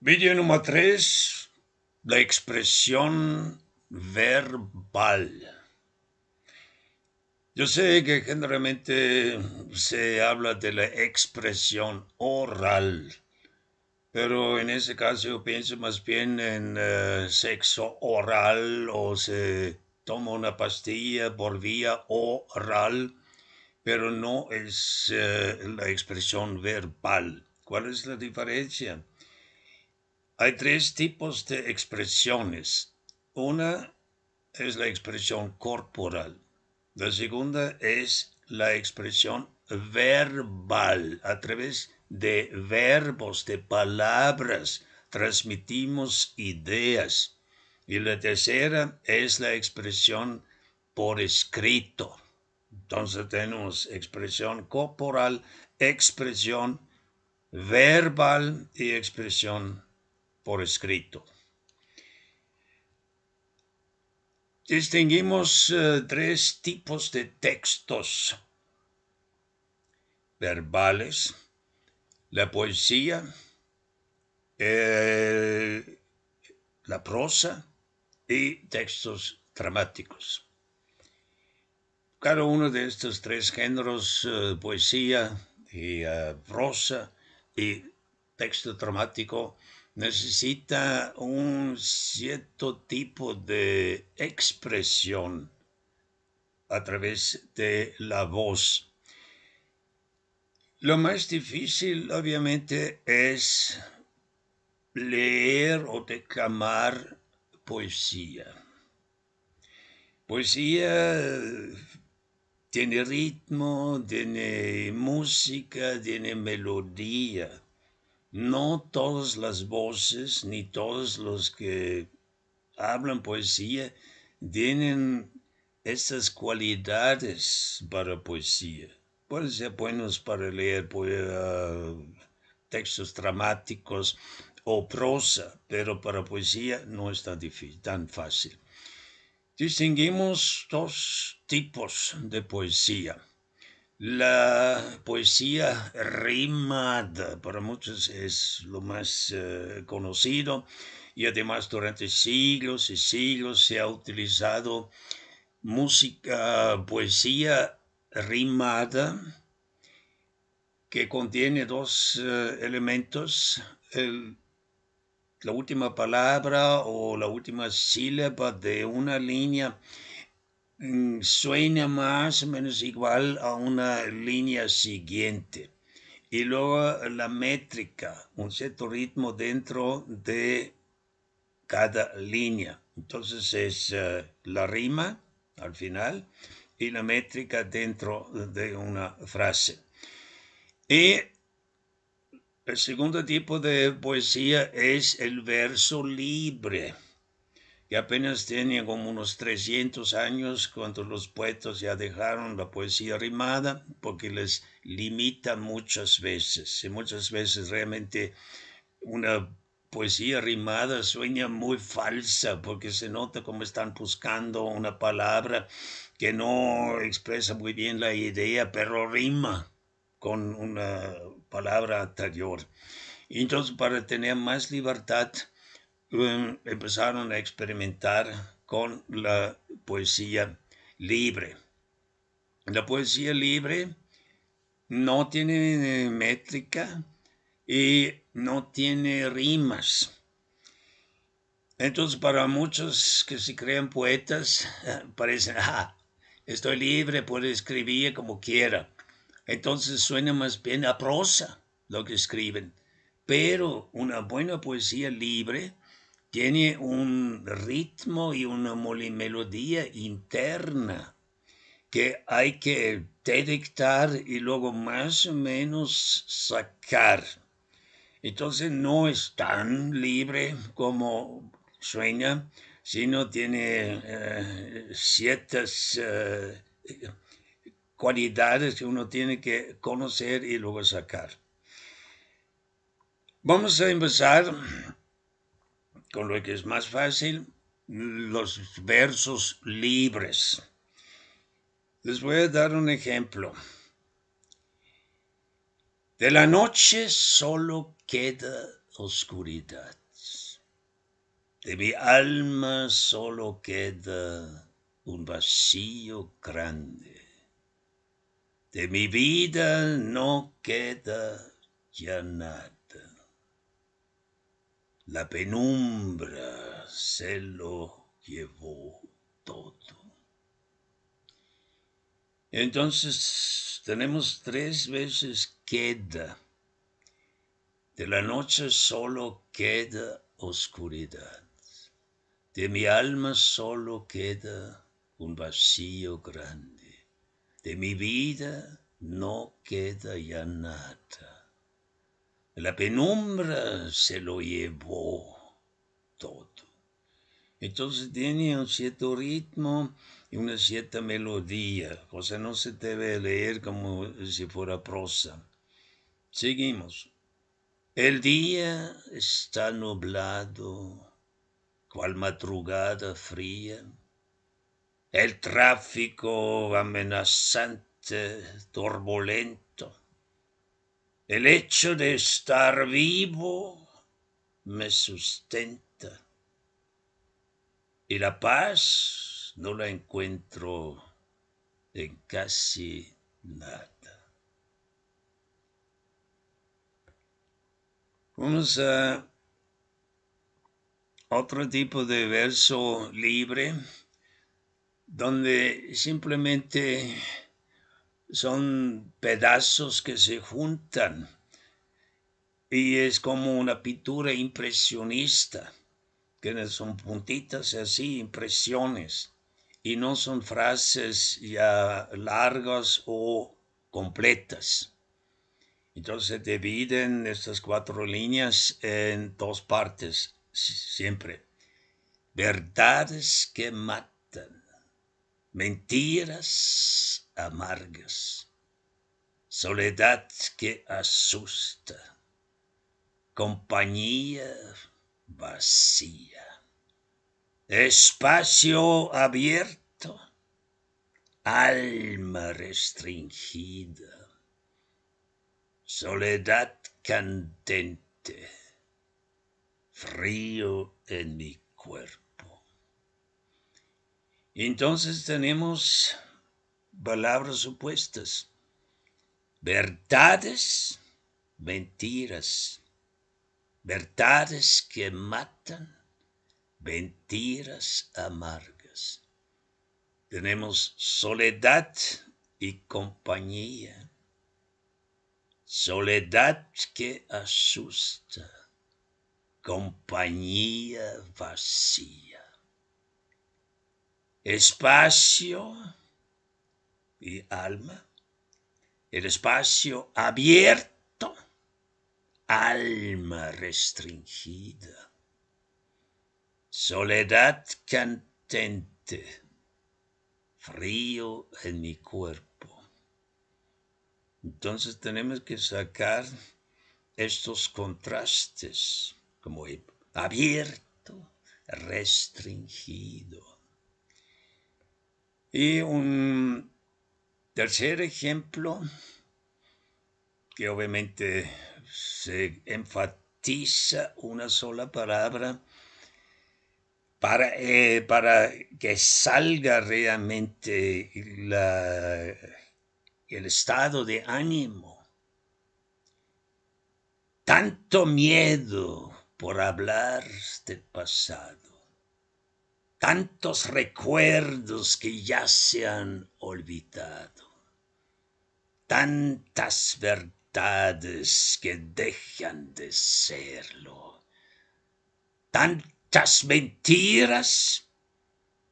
Vídeo número 3, la expresión verbal. Yo sé que generalmente se habla de la expresión oral, pero en ese caso yo pienso más bien en sexo oral o se toma una pastilla por vía oral, pero no es la expresión verbal. ¿Cuál es la diferencia? Hay tres tipos de expresiones. Una es la expresión corporal. La segunda es la expresión verbal. A través de verbos, de palabras, transmitimos ideas. Y la tercera es la expresión por escrito. Entonces tenemos expresión corporal, expresión verbal y expresión por escrito. Distinguimos tres tipos de textos verbales: la poesía, eh, la prosa y textos dramáticos. Cada uno de estos tres géneros, poesía y prosa y texto dramático, necesita un cierto tipo de expresión a través de la voz. Lo más difícil, obviamente, es leer o declamar poesía. Poesía tiene ritmo, tiene música, tiene melodía. No todas las voces ni todos los que hablan poesía tienen estas cualidades para poesía. Pueden ser buenos para leer textos dramáticos o prosa, pero para poesía no es tan difícil, tan fácil. Distinguimos dos tipos de poesía. La poesía rimada, para muchos es lo más conocido, y además durante siglos y siglos se ha utilizado poesía rimada, que contiene dos elementos: la última palabra o la última sílaba de una línea suena más o menos igual a una línea siguiente. Y luego la métrica, un cierto ritmo dentro de cada línea. Entonces es la rima al final y la métrica dentro de una frase. Y el segundo tipo de poesía es el verso libre, que apenas tenía como unos 300 años cuando los poetas ya dejaron la poesía rimada, porque les limita muchas veces. Y muchas veces realmente una poesía rimada suena muy falsa, porque se nota como están buscando una palabra que no expresa muy bien la idea, pero rima con una palabra anterior. Y entonces, para tener más libertad, empezaron a experimentar con la poesía libre. La poesía libre no tiene métrica y no tiene rimas. Entonces, para muchos que se creen poetas, parecen, estoy libre, puedo escribir como quiera. Entonces suena más bien a prosa lo que escriben. Pero una buena poesía libre tiene un ritmo y una melodía interna que hay que detectar y luego más o menos sacar. Entonces no es tan libre como sueña, sino tiene ciertas cualidades que uno tiene que conocer y luego sacar. Vamos a empezar con lo que es más fácil, los versos libres. Les voy a dar un ejemplo. De la noche solo queda oscuridad. De mi alma solo queda un vacío grande. De mi vida no queda ya nada. La penumbra se lo llevó todo. Entonces tenemos 3 veces queda. De la noche solo queda oscuridad. De mi alma solo queda un vacío grande. De mi vida no queda ya nada. La penumbra se lo llevó todo. Entonces tiene un cierto ritmo y una cierta melodía. O sea, no se debe leer como si fuera prosa. Seguimos. El día está nublado, cual madrugada fría. El tráfico amenazante, turbulento. El hecho de estar vivo me sustenta. Y la paz no la encuentro en casi nada. Vamos a otro tipo de verso libre, donde simplemente son pedazos que se juntan y es como una pintura impresionista, que son puntitas así, impresiones, y no son frases ya largas o completas. Entonces se dividen estas 4 líneas en 2 partes, siempre. Verdades que matan, mentiras amargas, soledad que asusta, compañía vacía, espacio abierto, alma restringida, soledad candente, frío en mi cuerpo. Entonces tenemos palabras opuestas. Verdades, mentiras. Verdades que matan, mentiras amargas. Tenemos soledad y compañía. Soledad que asusta, compañía vacía. Espacio y alma. El espacio abierto, alma restringida. Soledad candente, frío en mi cuerpo. Entonces tenemos que sacar estos contrastes, como abierto, restringido. Y un tercer ejemplo, que obviamente se enfatiza una sola palabra para que salga realmente el estado de ánimo. Tanto miedo por hablar del pasado. Tantos recuerdos que ya se han olvidado. Tantas verdades que dejan de serlo. Tantas mentiras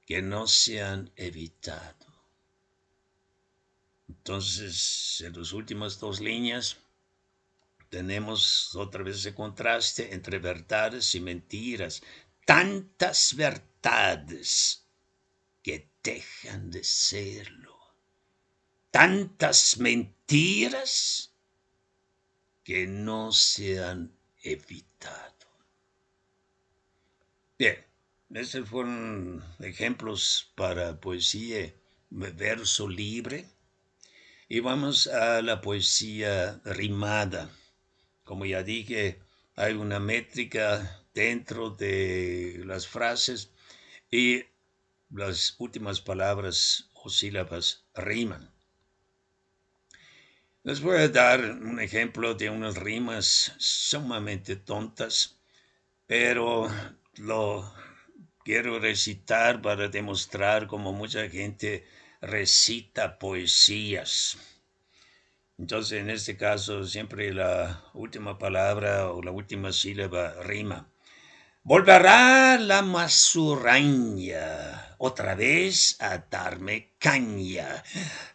que no se han evitado. Entonces, en las últimas 2 líneas, tenemos otra vez ese contraste entre verdades y mentiras. Tantas verdades que dejan de serlo. Tantas mentiras que no se han evitado. Bien, estos fueron ejemplos para poesía, verso libre. Y vamos a la poesía rimada. Como ya dije, hay una métrica dentro de las frases y las últimas palabras o sílabas riman. Les voy a dar un ejemplo de unas rimas sumamente tontas, pero lo quiero recitar para demostrar cómo mucha gente recita poesías. Entonces, en este caso, siempre la última palabra o la última sílaba rima. Volverá la mazurraña otra vez a darme caña,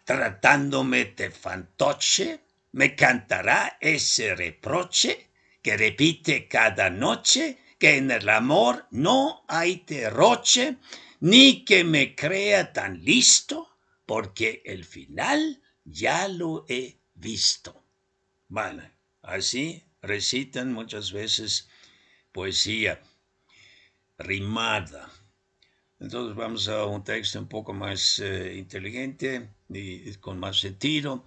tratándome de fantoche, me cantará ese reproche que repite cada noche que en el amor no hay derroche, ni que me crea tan listo, porque el final ya lo he visto. Bueno, así recitan muchas veces poesía rimada. Entonces vamos a un texto un poco más inteligente y con más sentido.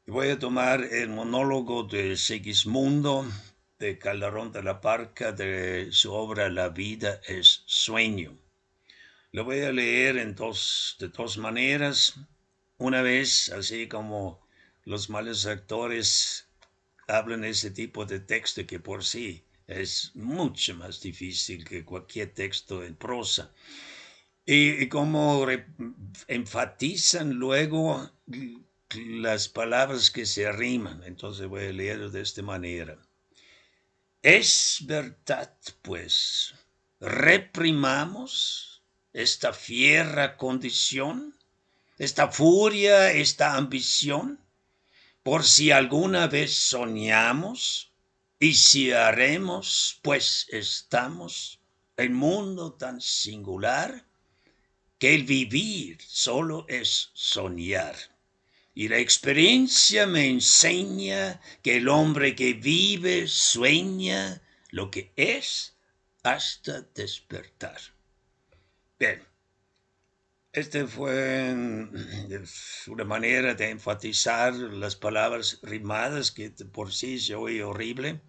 Voy a tomar el monólogo de Segismundo de Calderón de la Barca de su obra La vida es sueño. Lo voy a leer de dos maneras. Una vez, así como los malos actores hablan ese tipo de texto que por sí es mucho más difícil que cualquier texto en prosa. Y como enfatizan luego las palabras que se riman. Entonces voy a leerlo de esta manera. Es verdad, pues, reprimamos esta fiera condición, esta furia, esta ambición, por si alguna vez soñamos, y si haremos, pues estamos en mundo tan singular, que el vivir solo es soñar. Y la experiencia me enseña que el hombre que vive sueña lo que es hasta despertar. Bien, esta fue una manera de enfatizar las palabras rimadas que por sí se oye horrible.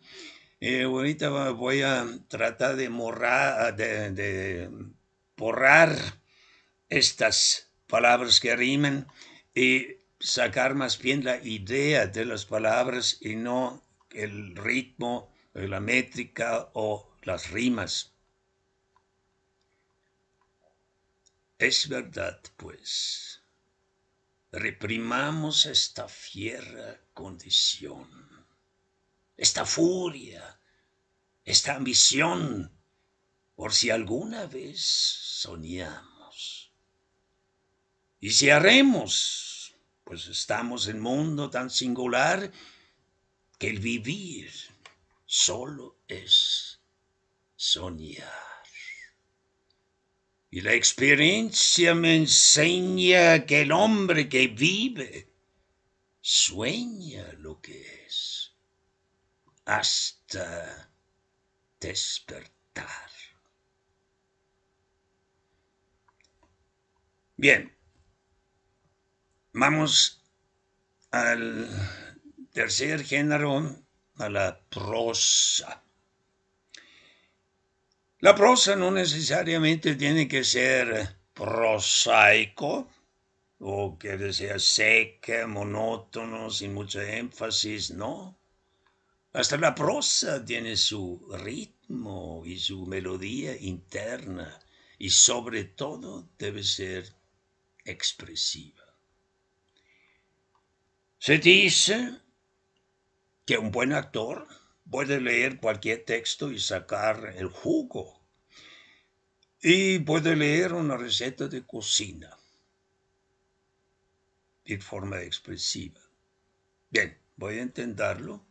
Ahorita voy a tratar de borrar estas palabras que rimen y sacar más bien la idea de las palabras y no el ritmo, la métrica o las rimas. Es verdad, pues, reprimamos esta fiera condición, esta furia, esta ambición, por si alguna vez soñamos. Y si haremos, pues estamos en un mundo tan singular que el vivir solo es soñar. Y la experiencia me enseña que el hombre que vive sueña lo que es hasta despertar. Bien, vamos al tercer género, a la prosa. La prosa no necesariamente tiene que ser prosaico o que sea seca, monótono, sin mucho énfasis, no. Hasta la prosa tiene su ritmo y su melodía interna y sobre todo debe ser expresiva. Se dice que un buen actor puede leer cualquier texto y sacar el jugo. Y puede leer una receta de cocina de forma expresiva. Bien, voy a intentarlo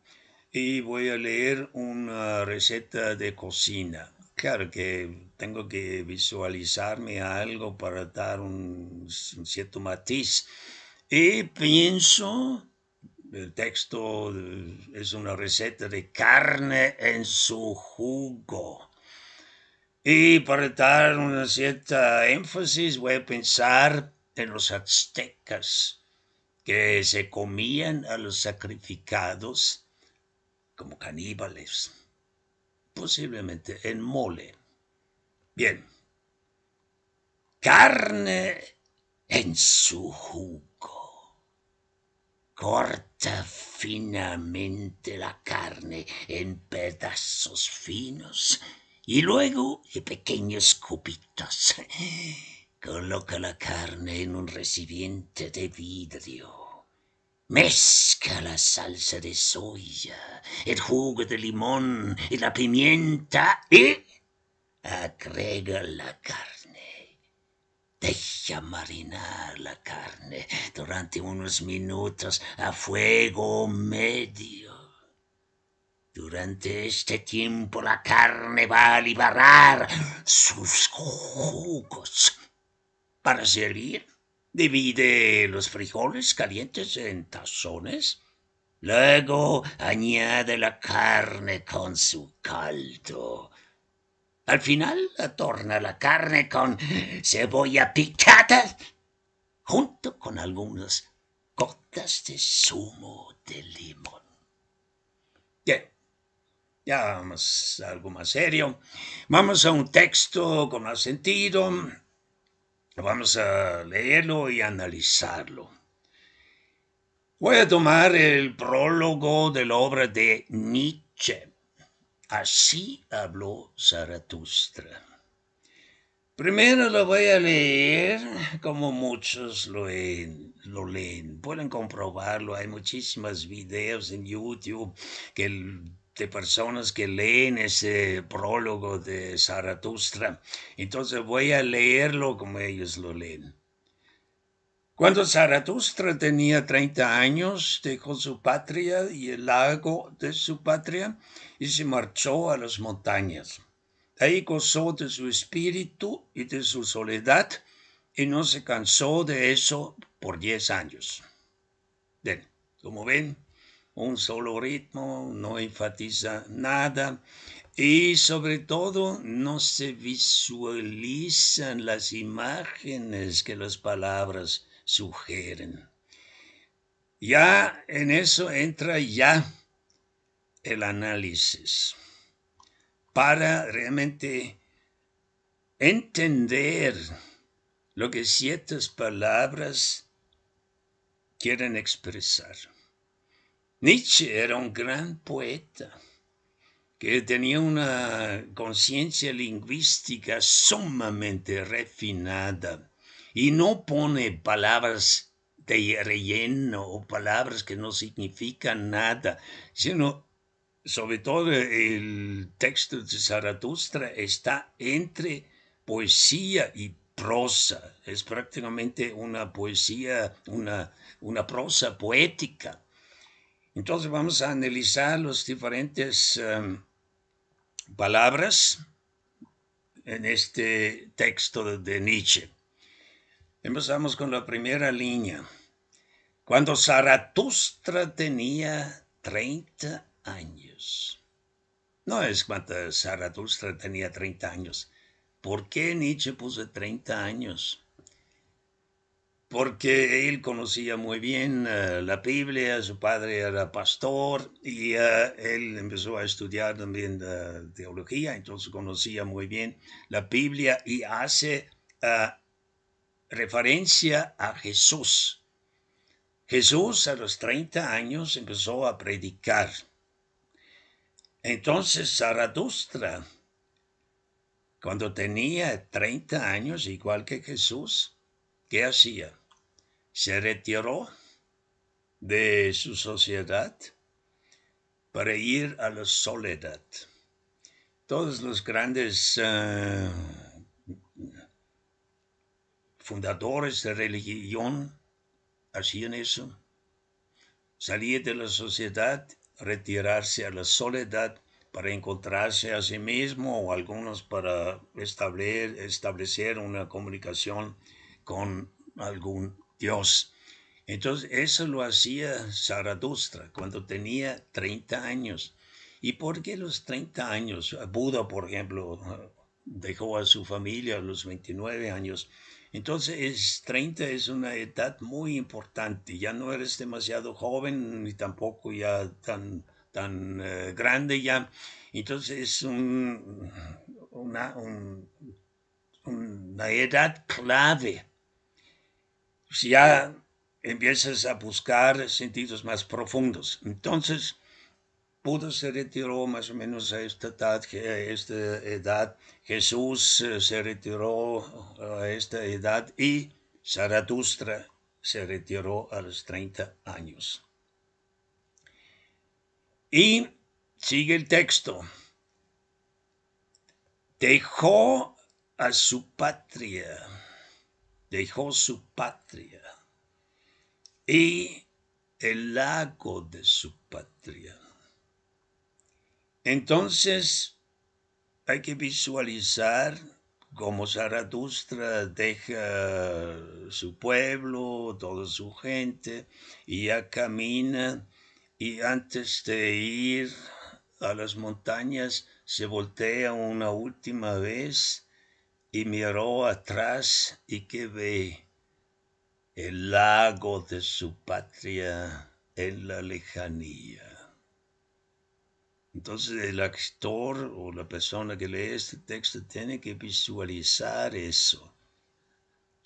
y voy a leer una receta de cocina. Claro que tengo que visualizarme algo para dar un cierto matiz. Y pienso, el texto es una receta de carne en su jugo. Y para dar una cierta énfasis voy a pensar en los aztecas que se comían a los sacrificados como caníbales. posiblemente en mole. Bien, carne en su jugo. Corta finamente la carne en pedazos finos y luego en pequeños cubitos. Coloca la carne en un recipiente de vidrio. Mezcla la salsa de soya, el jugo de limón y la pimienta y agrega la carne. Deja marinar la carne durante unos minutos a fuego medio. Durante este tiempo la carne va a liberar sus jugos. Para servir, divide los frijoles calientes en tazones. Luego añade la carne con su caldo. Al final adorna la carne con cebolla picada junto con algunas gotas de zumo de limón. Bien, ya vamos a algo más serio. Vamos a un texto con más sentido. Vamos a leerlo y analizarlo. Voy a tomar el prólogo de la obra de Nietzsche. Así habló Zaratustra. Primero lo voy a leer como muchos lo leen. Pueden comprobarlo. Hay muchísimos videos en YouTube de personas que leen ese prólogo de Zaratustra. Entonces voy a leerlo como ellos lo leen. Cuando Zaratustra tenía 30 años, dejó su patria y el lago de su patria y se marchó a las montañas. Ahí gozó de su espíritu y de su soledad y no se cansó de eso por 10 años. Bien, como ven, un solo ritmo, no enfatiza nada y sobre todo no se visualizan las imágenes que las palabras sugieren. Ya en eso entra ya el análisis para realmente entender lo que ciertas palabras quieren expresar. Nietzsche era un gran poeta que tenía una conciencia lingüística sumamente refinada y no pone palabras de relleno o palabras que no significan nada, sino sobre todo el texto de Zaratustra está entre poesía y prosa. Es prácticamente una poesía, una prosa poética. Entonces vamos a analizar las diferentes palabras en este texto de Nietzsche. Empezamos con la primera línea. Cuando Zaratustra tenía 30 años. No es cuando Zaratustra tenía 30 años. ¿Por qué Nietzsche puso 30 años? Porque él conocía muy bien la Biblia, su padre era pastor y él empezó a estudiar también teología, entonces conocía muy bien la Biblia y hace referencia a Jesús. Jesús a los 30 años empezó a predicar. Entonces Zaratustra, cuando tenía 30 años, igual que Jesús, ¿qué hacía? Se retiró de su sociedad para ir a la soledad. Todos los grandes fundadores de religión hacían eso. Salir de la sociedad, retirarse a la soledad para encontrarse a sí mismo o algunos para establecer una comunicación con algún Dios. Entonces, eso lo hacía Zaratustra cuando tenía 30 años. ¿Y por qué los 30 años? Buda, por ejemplo, dejó a su familia a los 29 años. Entonces, 30 es una edad muy importante. Ya no eres demasiado joven ni tampoco ya tan grande ya. Entonces es una edad clave. Si ya empiezas a buscar sentidos más profundos. Entonces, Buda se retiró más o menos a esta edad. Jesús se retiró a esta edad y Zaratustra se retiró a los 30 años. Y sigue el texto. Dejó a su patria. Dejó su patria. Y el lago de su patria. Entonces, hay que visualizar cómo Zaratustra deja su pueblo, toda su gente, y ya camina, y antes de ir a las montañas se voltea una última vez y miró atrás y que ve el lago de su patria en la lejanía. Entonces el actor o la persona que lee este texto tiene que visualizar eso.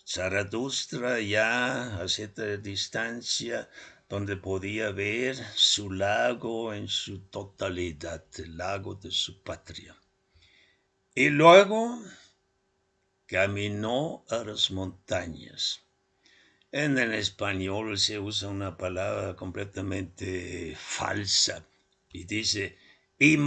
Zaratustra ya a cierta distancia donde podía ver su lago en su totalidad, el lago de su patria. Y luego caminó a las montañas. En el español se usa una palabra completamente falsa y dice, y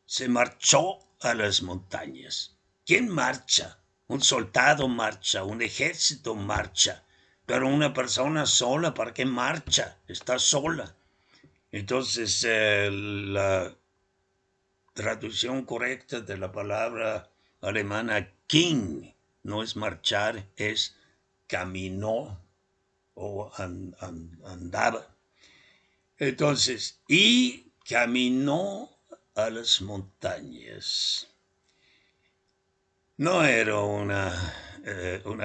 se marchó a las montañas. ¿Quién marcha? Un soldado marcha, un ejército marcha, pero una persona sola, ¿para qué marcha? Está sola. Entonces, la traducción correcta de la palabra alemana ging no es marchar, es caminó o andaba. Entonces, y caminó a las montañas. No era una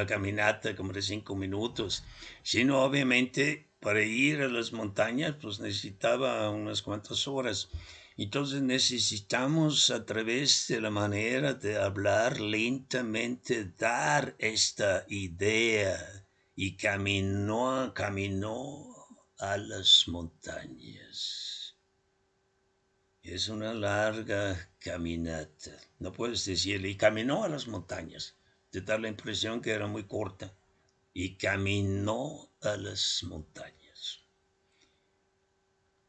caminata como de 5 minutos, sino obviamente para ir a las montañas pues necesitaba unas cuantas horas. Entonces necesitamos a través de la manera de hablar lentamente dar esta idea y caminó a las montañas. Es una larga caminata. No puedes decirle, y caminó a las montañas. Te da la impresión que era muy corta. Y caminó a las montañas.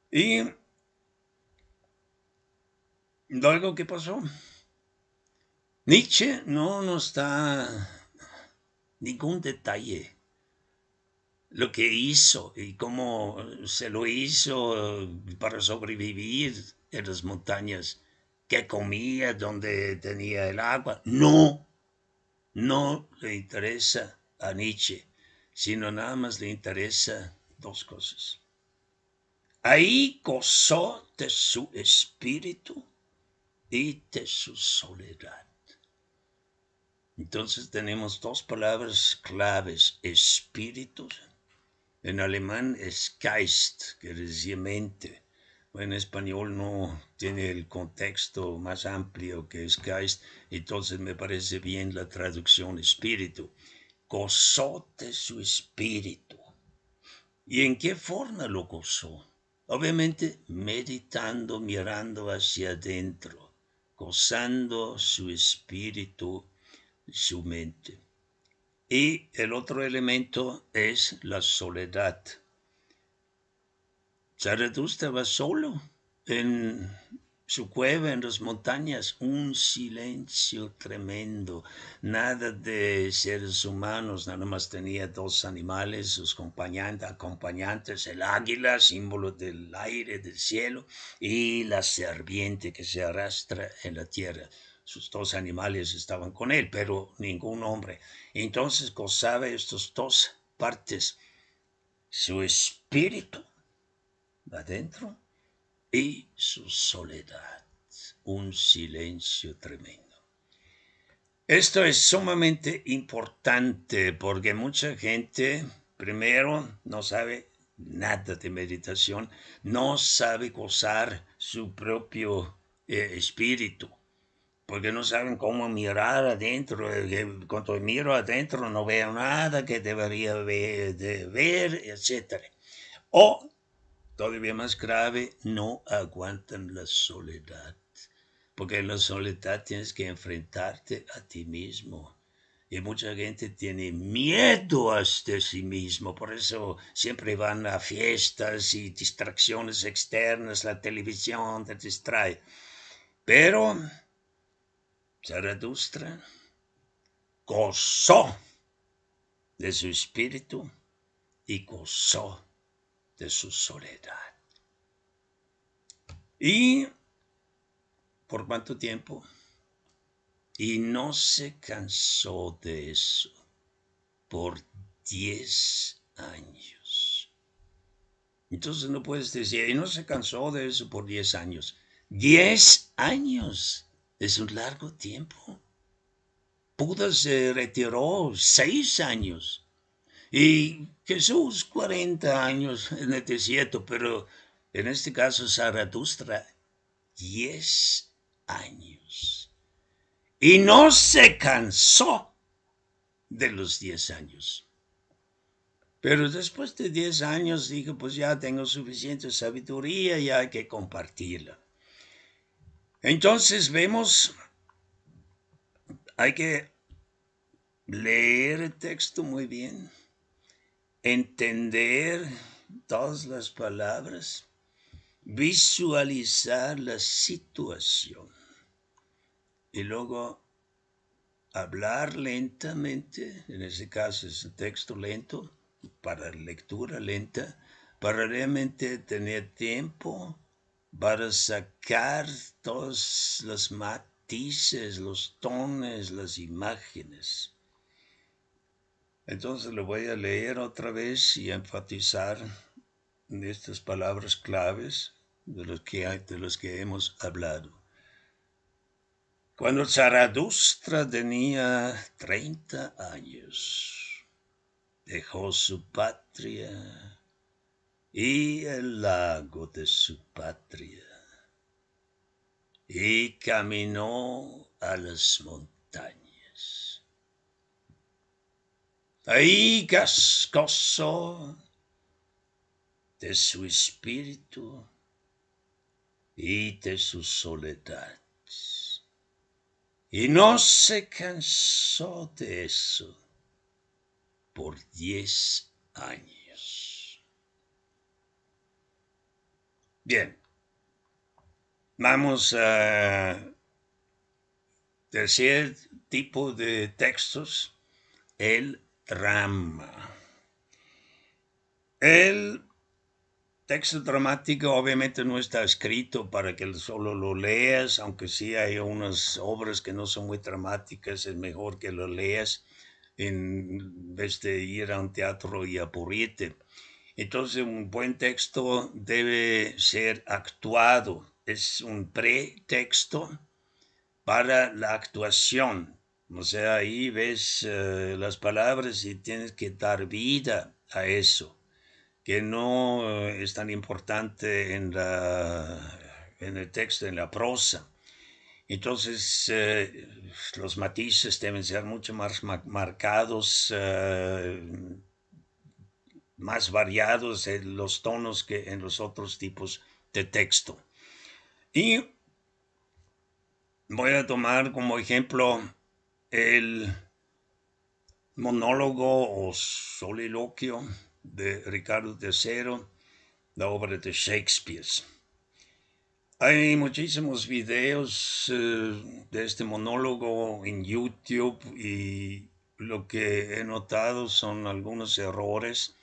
Y luego, ¿qué pasó? Nietzsche no nos da ningún detalle. Lo que hizo y cómo se lo hizo para sobrevivir en las montañas, qué comía, dónde tenía el agua. No le interesa a Nietzsche, sino nada más le interesa dos cosas. Ahí gozó de su espíritu y de su soledad. Entonces tenemos dos palabras claves, espíritu. En alemán es Geist, que decir mente. En español no tiene el contexto más amplio que es Geist, entonces me parece bien la traducción espíritu. Gozó de su espíritu. ¿Y en qué forma lo gozó? Obviamente meditando, mirando hacia adentro, gozando su espíritu, su mente. Y el otro elemento es la soledad. Zaratustra estaba solo en su cueva, en las montañas, un silencio tremendo, nada de seres humanos, nada más tenía dos animales, sus acompañantes, el águila, símbolo del aire, del cielo, y la serpiente que se arrastra en la tierra. Sus dos animales estaban con él, pero ningún hombre. Entonces gozaba estas dos partes, su espíritu adentro y su soledad, un silencio tremendo. Esto es sumamente importante porque mucha gente, primero, no sabe nada de meditación, no sabe gozar su propio espíritu, porque no saben cómo mirar adentro. Cuando miro adentro no veo nada que debería ver, etc. O, todavía más grave, no aguantan la soledad, porque en la soledad tienes que enfrentarte a ti mismo. Y mucha gente tiene miedo hasta sí mismo, por eso siempre van a fiestas y distracciones externas, la televisión te distrae. Pero Zaratustra gozó de su espíritu y gozó de su soledad. ¿Y por cuánto tiempo? Y no se cansó de eso por 10 años. Entonces no puedes decir, y no se cansó de eso por 10 años. 10 años es un largo tiempo. Buda se retiró 6 años. Y Jesús 40 años en el desierto, pero en este caso Zaratustra 10 años. Y no se cansó de los 10 años. Pero después de 10 años dije, pues ya tengo suficiente sabiduría y hay que compartirla. Entonces vemos, hay que leer el texto muy bien, entender todas las palabras, visualizar la situación y luego hablar lentamente, en ese caso es un texto lento, para lectura lenta, para realmente tener tiempo para sacar todos los matices, los tonos, las imágenes. Entonces lo voy a leer otra vez y enfatizar en estas palabras claves de los que hemos hablado. Cuando Zaratustra tenía 30 años, dejó su patria y el lago de su patria y caminó a las montañas. Ahí gozó de su espíritu y de su soledad. Y no se cansó de eso por 10 años. Bien, vamos a tercer tipo de textos, el drama. El texto dramático obviamente no está escrito para que solo lo leas, aunque sí hay unas obras que no son muy dramáticas, es mejor que lo leas en vez de ir a un teatro y aburrirte. Entonces un buen texto debe ser actuado, es un pretexto para la actuación. O sea, ahí ves las palabras y tienes que dar vida a eso, que no es tan importante en el texto, en la prosa. Entonces, los matices deben ser mucho más marcados, más variados en los tonos que en los otros tipos de texto. Y voy a tomar como ejemplo el monólogo o soliloquio de Ricardo III, la obra de Shakespeare. Hay muchísimos videos de este monólogo en YouTube y lo que he notado son algunos errores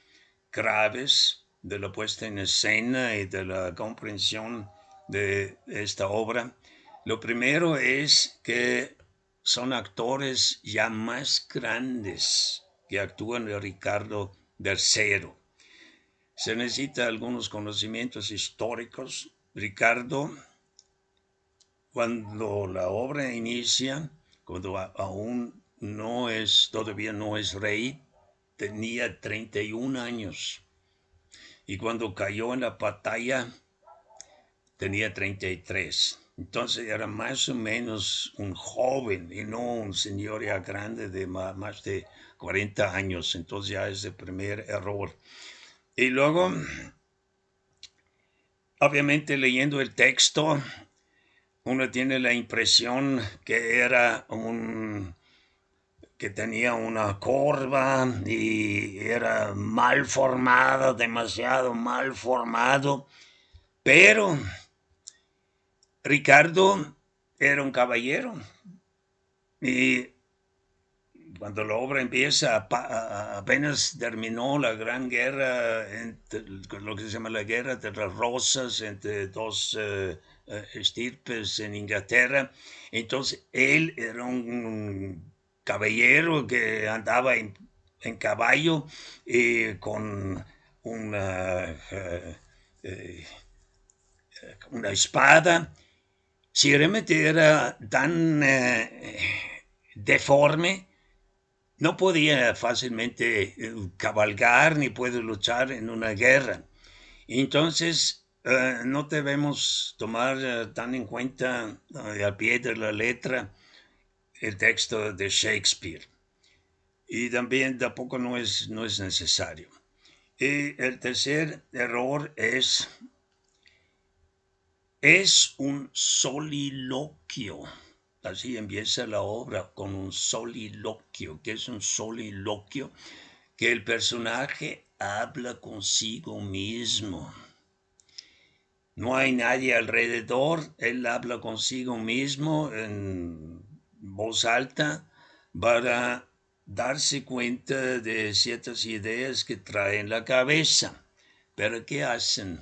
graves de la puesta en escena y de la comprensión de esta obra. Lo primero es que son actores ya más grandes que actúan de Ricardo III. Se necesita algunos conocimientos históricos. Ricardo, cuando la obra inicia, cuando aún todavía no es rey, tenía 31 años. Y cuando cayó en la batalla, tenía 33. Entonces era más o menos un joven y no un señor ya grande de más de 40 años. Entonces ya es el primer error. Y luego, obviamente leyendo el texto, uno tiene la impresión que era que tenía una corva y era mal formado, demasiado mal formado, pero Ricardo era un caballero y cuando la obra empieza, apenas terminó la gran guerra, lo que se llama la guerra de las rosas entre dos estirpes en Inglaterra. Entonces él era un caballero que andaba en caballo con una, eh, una espada. Si realmente era tan deforme, no podía fácilmente cabalgar ni puede luchar en una guerra. Entonces, no debemos tomar tan en cuenta al pie de la letra el texto de Shakespeare. Y también tampoco no es necesario. Y el tercer error es un soliloquio. Así empieza la obra con un soliloquio. ¿Qué es un soliloquio? Que el personaje habla consigo mismo. No hay nadie alrededor, él habla consigo mismo en voz alta para darse cuenta de ciertas ideas que trae en la cabeza. Pero ¿qué hacen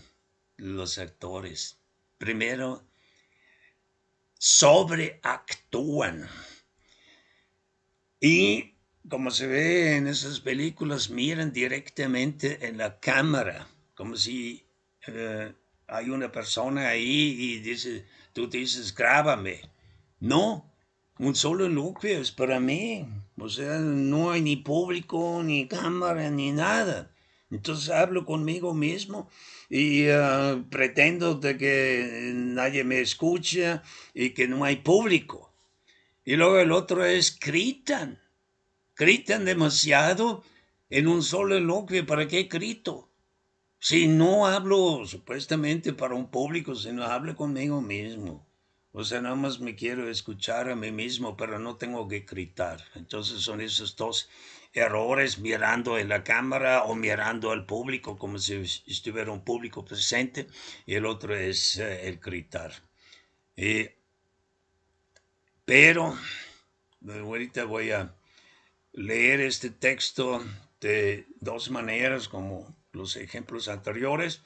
los actores? Primero, sobreactúan. Y como se ve en esas películas, miran directamente en la cámara, como si hay una persona ahí y dice, tú dices, grábame. No, un solo loquio es para mí. O sea, no hay ni público, ni cámara, ni nada. Entonces hablo conmigo mismo y pretendo de que nadie me escucha y que no hay público. Y luego el otro es gritan demasiado en un solo eloquio. ¿Para qué grito? Si no hablo supuestamente para un público, sino hablo conmigo mismo. O sea, nada más me quiero escuchar a mí mismo, pero no tengo que gritar. Entonces son esos dos errores, mirando en la cámara o mirando al público como si estuviera un público presente, y el otro es el gritar. Pero ahorita voy a leer este texto de dos maneras, como los ejemplos anteriores.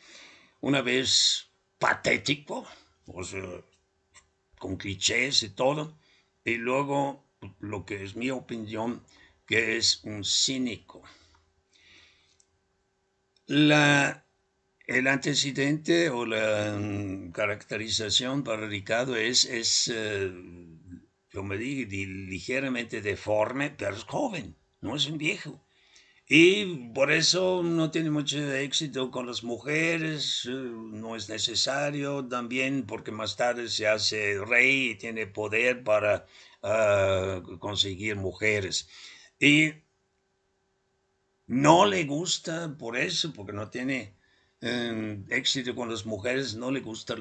Una vez patético, o sea, con clichés y todo, y luego lo que es mi opinión, que es un cínico. El antecedente o la caracterización para Ricardo es como dije, ligeramente deforme, pero es joven, no es un viejo. Y por eso no tiene mucho éxito con las mujeres, no es necesario también porque más tarde se hace rey y tiene poder para conseguir mujeres. Y no le gusta por eso, porque no tiene éxito con las mujeres, no le gustan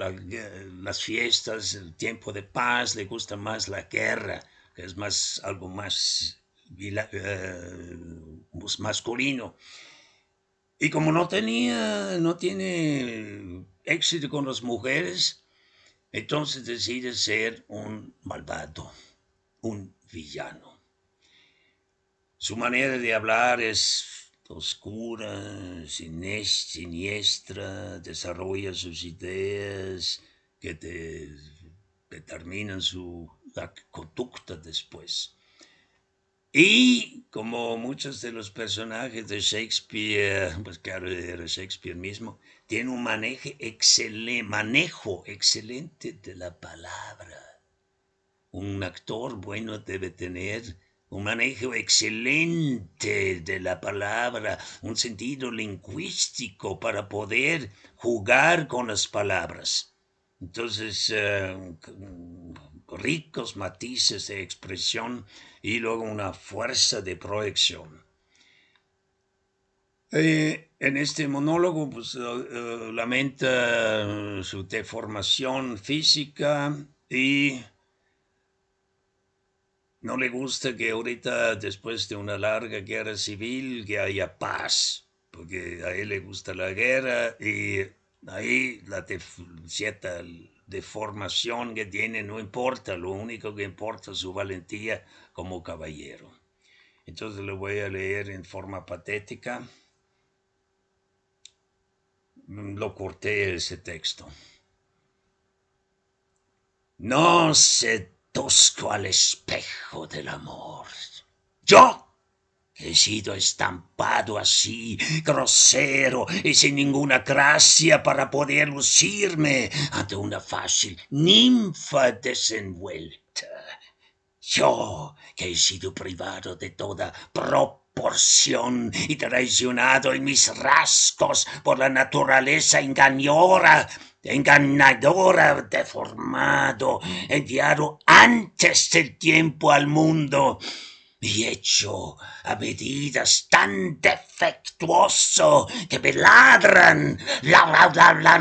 las fiestas, el tiempo de paz, le gusta más la guerra, que es más algo más masculino. Y como no tiene éxito con las mujeres, entonces decide ser un malvado, un villano. Su manera de hablar es oscura, siniestra, desarrolla sus ideas que determinan su conducta después. Y como muchos de los personajes de Shakespeare, pues claro, era Shakespeare mismo, tiene un manejo excelente de la palabra. Un actor bueno debe tener un manejo excelente de la palabra, un sentido lingüístico para poder jugar con las palabras. Entonces, ricos matices de expresión y luego una fuerza de proyección. En este monólogo, pues, lamenta su deformación física y no le gusta que ahorita, después de una larga guerra civil, que haya paz, porque a él le gusta la guerra y ahí la cierta deformación que tiene no importa, lo único que importa es su valentía como caballero. Entonces lo voy a leer en forma patética. Lo corté ese texto. No seduzco al espejo del amor. Yo he sido estampado así, grosero y sin ninguna gracia para poder lucirme ante una fácil ninfa desenvuelta. Yo, que he sido privado de toda proporción y traicionado en mis rasgos por la naturaleza engañadora, deformado, enviado antes del tiempo al mundo y hecho a medidas tan defectuoso que me ladran,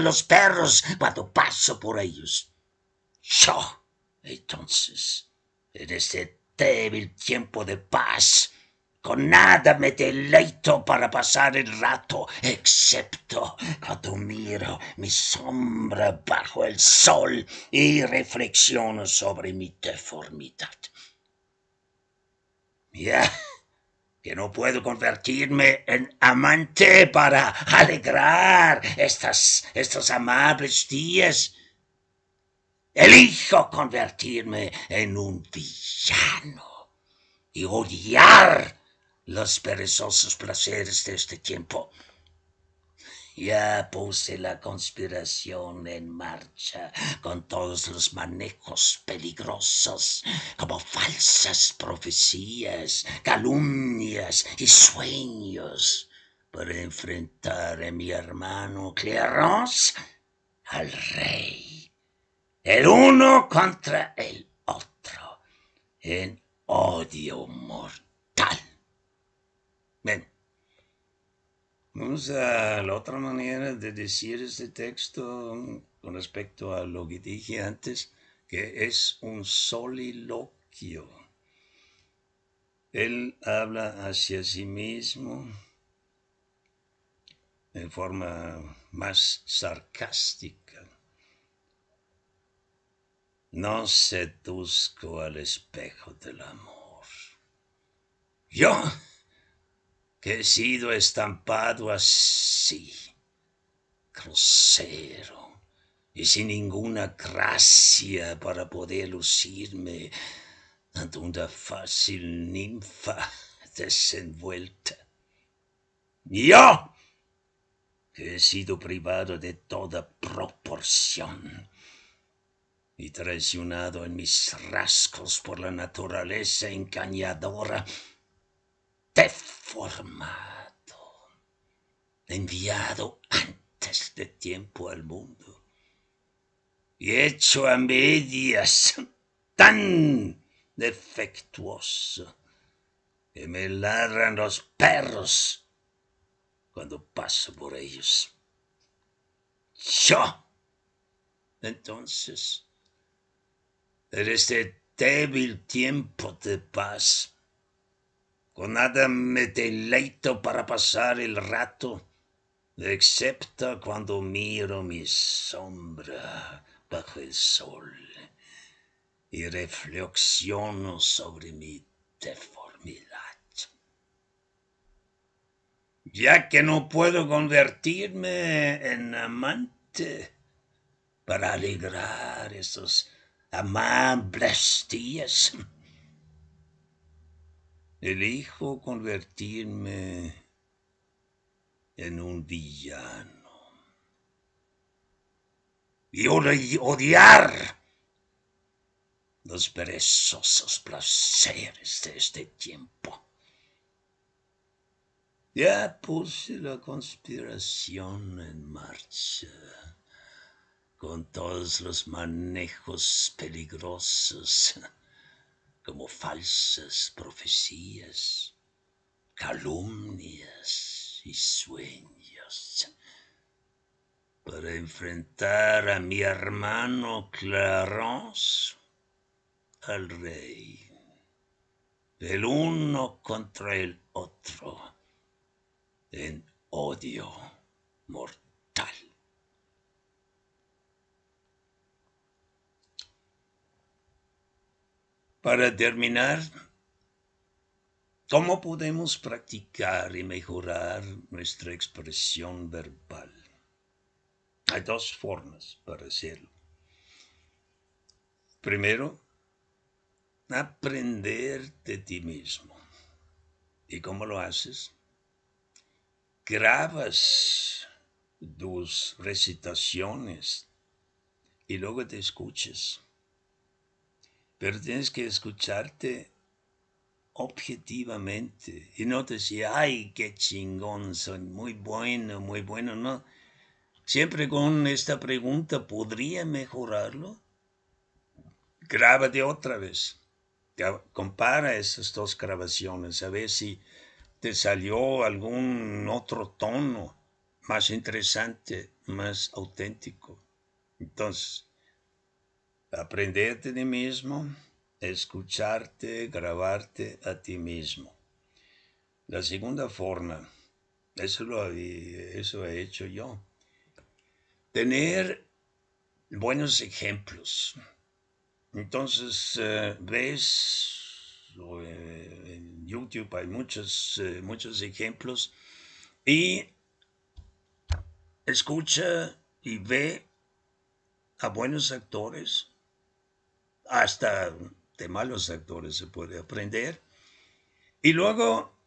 los perros cuando paso por ellos. Yo, entonces, en este débil tiempo de paz, con nada me deleito para pasar el rato, excepto cuando miro mi sombra bajo el sol y reflexiono sobre mi deformidad. Ya que no puedo convertirme en amante para alegrar estos amables días. Elijo convertirme en un villano y odiar los perezosos placeres de este tiempo. Ya puse la conspiración en marcha con todos los manejos peligrosos, como falsas profecías, calumnias y sueños, para enfrentar a mi hermano Clarence al rey, el uno contra el otro, en odio mortal. Ven. Vamos a la otra manera de decir este texto con respecto a lo que dije antes, que es un soliloquio. Él habla hacia sí mismo en forma más sarcástica. No seduzco al espejo del amor. Yo, que he sido estampado así, grosero y sin ninguna gracia para poder lucirme ante una fácil ninfa desenvuelta. Yo, que he sido privado de toda proporción y traicionado en mis rasgos por la naturaleza engañadora, deformado, enviado antes de tiempo al mundo y hecho a medias tan defectuoso que me ladran los perros cuando paso por ellos. Yo, entonces, en este débil tiempo de paz, con nada me deleito para pasar el rato, excepto cuando miro mi sombra bajo el sol y reflexiono sobre mi deformidad. Ya que no puedo convertirme en amante para alegrar esos amables días, elijo convertirme en un villano y odiar los perezosos placeres de este tiempo. Ya puse la conspiración en marcha con todos los manejos peligrosos, como falsas profecías, calumnias y sueños, para enfrentar a mi hermano Clarence, al rey, el uno contra el otro, en odio mortal. Para terminar, ¿cómo podemos practicar y mejorar nuestra expresión verbal? Hay dos formas para hacerlo. Primero, aprender de ti mismo. ¿Y cómo lo haces? Grabas tus recitaciones y luego te escuches. Pero tienes que escucharte objetivamente y no decir, ay, qué chingón, soy muy bueno, no. Siempre con esta pregunta, ¿podría mejorarlo? Grábate otra vez. Compara esas dos grabaciones, a ver si te salió algún otro tono más interesante, más auténtico. Entonces, aprenderte a ti mismo, escucharte, grabarte a ti mismo. La segunda forma, eso he hecho yo. Tener buenos ejemplos. Entonces, ves, en YouTube hay muchos ejemplos y escucha y ve a buenos actores, hasta de malos actores se puede aprender, y luego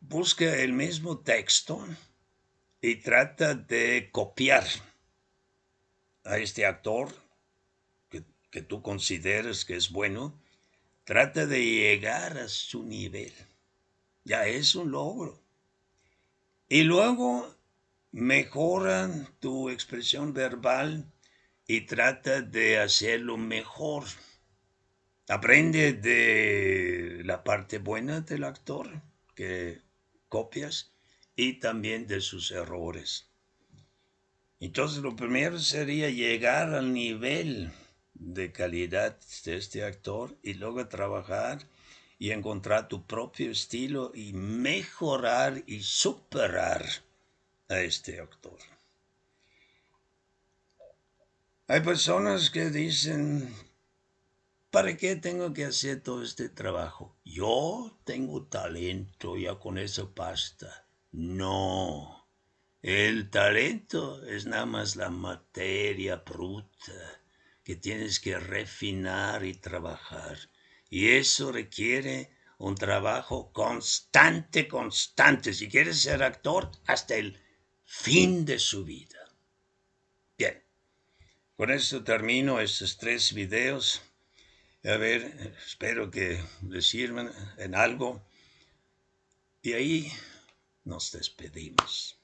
busca el mismo texto y trata de copiar a este actor que tú consideres que es bueno, trata de llegar a su nivel. Ya es un logro. Y luego mejora tu expresión verbal y trata de hacerlo mejor. Aprende de la parte buena del actor que copias y también de sus errores. Entonces lo primero sería llegar al nivel de calidad de este actor y luego trabajar y encontrar tu propio estilo y mejorar y superar a este actor. Hay personas que dicen, ¿para qué tengo que hacer todo este trabajo? Yo tengo talento, ya con eso basta. No, el talento es nada más la materia bruta que tienes que refinar y trabajar. Y eso requiere un trabajo constante. Si quieres ser actor, hasta el fin de su vida. Bien, con esto termino estos 3 videos. A ver, espero que les sirvan en algo. Y ahí nos despedimos.